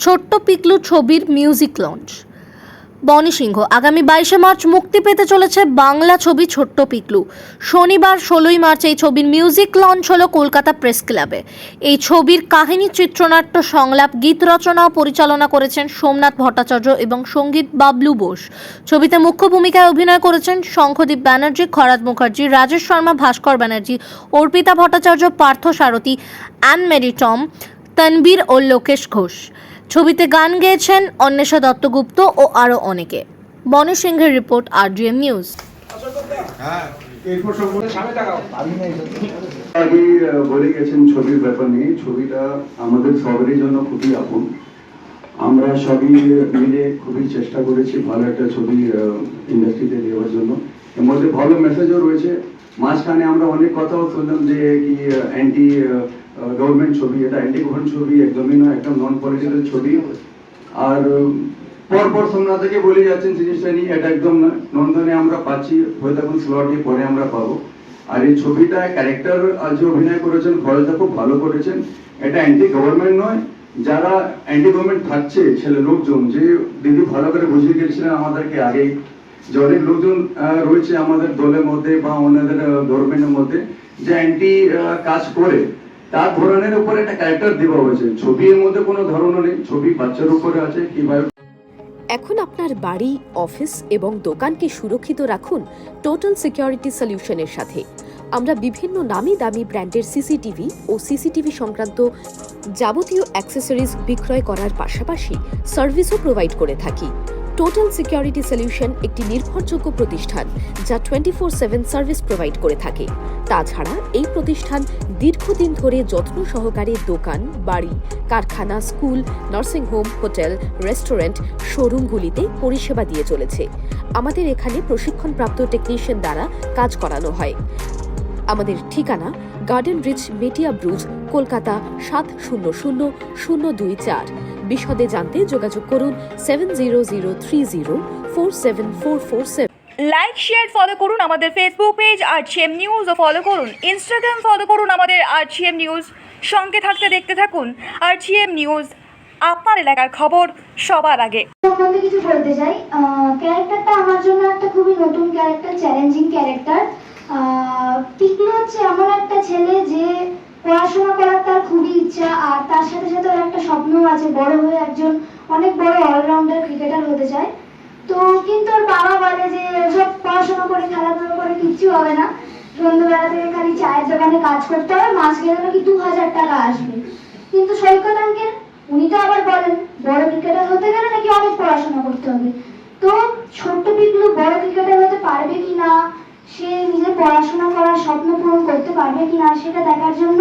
ছোট্ট পিকলু ছবির music launch. বনি সিংহ আগামী 22শে মার্চ মুক্তি পেতে চলেছে বাংলা ছবি ছোট্ট পিকলু। শনিবার 16ই মার্চ এই ছবির মিউজিক লঞ্চ হলো কলকাতা প্রেস ক্লাবে। এই ছবির কাহিনী, চিত্রনাট্য, সংলাপ, গীত রচনা ও পরিচালনা করেছেন সোমনাথ ভট্টাচার্য এবং সঙ্গীত বাবলু বোস। ছবিতে মুখ্য ভূমিকায় অভিনয় করেছেন শঙ্খদীপ ব্যানার্জি, খরাত মুখার্জি, রাজেশ শর্মা, ভাস্কর ব্যানার্জি, অর্পিতা ভট্টাচার্য, পার্থ সারথী, অ্যান মেরি টম, তনবীর ও লোকেশ ঘোষ। ছবিতে গান গেয়েছেন অন্বেষা দত্তগুপ্ত ও আরও অনেকে। বনি সিংহের রিপোর্ট, RGM নিউজ। আগেই বলে গেছেন ছবির ব্যাপার নিয়ে। ছবিটা আমাদের সবারই জন্য খুবই আপন। আমরা সবই মিলে খুবই চেষ্টা করেছি ভালো একটা ছবি ইন্ডাস্ট্রিতে দেওয়ার জন্য। এর মধ্যে ভালো মেসেজও রয়েছে। মাঝখানে আমরা অনেক কথাও শুনলাম যে কি অ্যান্টি গভর্নমেন্ট ছবি, এটা অ্যান্টি গভর্নমেন্ট ছবি একদমই নয়, একদম নন পলিটিক্যাল ছবি। আর পরপর সোমনাথ থেকে বলে যাচ্ছেন জিনিসটা নিয়ে, এটা একদম নয়। নন্দনে আমরা পাচ্ছি, হয়তো এখন স্লটে পরে আমরা পাবো। আর এই ছবিটা ক্যারেক্টার আজ অভিনয় করেছেন খরচদা খুব ভালো করেছেন। এটা অ্যান্টি গভর্নমেন্ট নয়, যারা অ্যান্টি গভর্নমেন্ট থাকছে ছেলে লোকজন, যে দিদি ভালো করে বুঝিয়ে গেছিলেন আমাদেরকে আগেই, যে অনেক লোকজন রয়েছে আমাদের দলের মধ্যে বা ওনাদের গভর্নমেন্টের মধ্যে যে অ্যান্টি কাজ করে, তার ধরনের উপরে একটা ক্যারেক্টার দেওয়া হয়েছে। ছবির মধ্যে কোনো ধরন নেই, ছবি বাচ্চার উপরে আছে কিভাবে। এখন আপনার বাড়ি, অফিস এবং দোকানকে সুরক্ষিত রাখুন টোটাল সিকিউরিটি সলিউশনের সাথে। আমরা বিভিন্ন নামি দামি ব্র্যান্ডের সিসিটিভি ও সিসিটিভি সংক্রান্ত যাবতীয় অ্যাক্সেসরিজ বিক্রয় করার পাশাপাশি সার্ভিসও প্রোভাইড করে থাকি। টোটাল সিকিউরিটি সলিউশন একটি নির্ভরযোগ্য প্রতিষ্ঠান যা 24/7 সার্ভিস প্রোভাইড করে থাকে। তাছাড়া এই প্রতিষ্ঠান দীর্ঘদিন ধরে যত্ন সহকারে দোকান, বাড়ি, কারখানা, স্কুল, নার্সিংহোম, হোটেল, রেস্টুরেন্ট, শোরুমগুলিতে পরিষেবা দিয়ে চলেছে। আমাদের এখানে প্রশিক্ষণপ্রাপ্ত টেকনিশিয়ান দ্বারা কাজ করানো হয়। আমাদের ঠিকানা গার্ডেন রিচ, মেটিয়া ব্রুজ, কলকাতা 700024। বিশদে জানতে যোগাযোগ করুন 7003047447। লাইক, শেয়ার, ফলো করুন আমাদের ফেসবুক পেজ RGM নিউজ ও ফলো করুন ইনস্টাগ্রাম, ফলো করুন আমাদের RGM নিউজ। সঙ্গে থাকতে দেখতে থাকুন RGM নিউজ, আপনার এলাকার খবর সবার আগে। সম্বন্ধে কিছু বলতে চাই। ক্যারেক্টারটা আমার জন্য একটা খুবই নতুন ক্যারেক্টার, চ্যালেঞ্জিং ক্যারেক্টার। পিকলু হচ্ছে এমন একটা ছেলে যে পড়াশোনা করার তার খুবই ইচ্ছা, আর তার সাথে সাথে ওর একটা স্বপ্ন আছে বড় হয়ে একজন অনেক বড় অলরাউন্ডার ক্রিকেটার হতে চায়। তো কিন্তু ওর বাবা বলে যে সব পড়াশোনা করে খেলাধুলো করে কিচ্ছু হবে না, সন্ধ্যেবেলা থেকে খালি চায়ের দোকানে কাজ করতে হবে, মাস গেলে নাকি 2000 টাকা আসবে। কিন্তু সৈকত আঙ্কেল উনি তো আবার বলেন বড় ক্রিকেটার হতে গেলে নাকি অনেক পড়াশোনা করতে হবে। তো ছোট্ট পিকলু বড় ক্রিকেটার হতে পারবে কিনা, সে নিজের পড়াশোনা করার স্বপ্ন পূরণ করতে পারবে কিনা, সেটা দেখার জন্য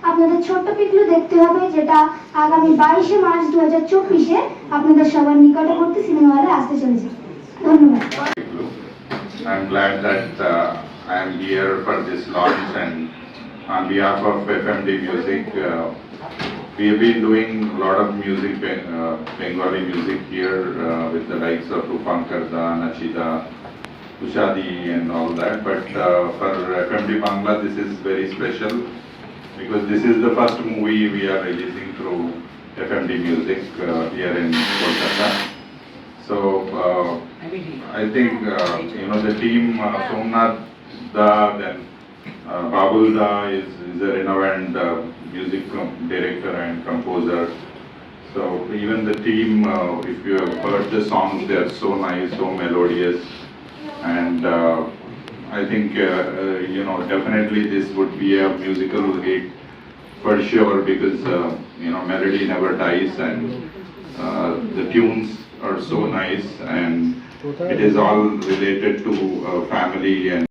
আপনাদের ছোট্ট পিকলু দেখতে হবে, যেটা আগামী 22শে মার্চ 2024-এ আপনাদের সবার নিকটবর্তী সিনেমা হলে আসতে চলেছে। ধন্যবাদ। I'm glad that I am here for this launch, and on behalf of FMD Music, we have been doing a lot of music, Bengali music here with the likes of Rupankar Da, Nachita, Ushadi and all that, but for FMD Bangla this is very special because this is the first movie we are releasing through FMD Music here in Kolkata. So I think the team, Somnath Da, then Babul Da is a renowned music director and composer. So even the team, if you have heard the songs, they are so nice, so melodious. And I think definitely this would be a musical hit for sure, because melody never dies, and the tunes are so nice, and it is all related to family and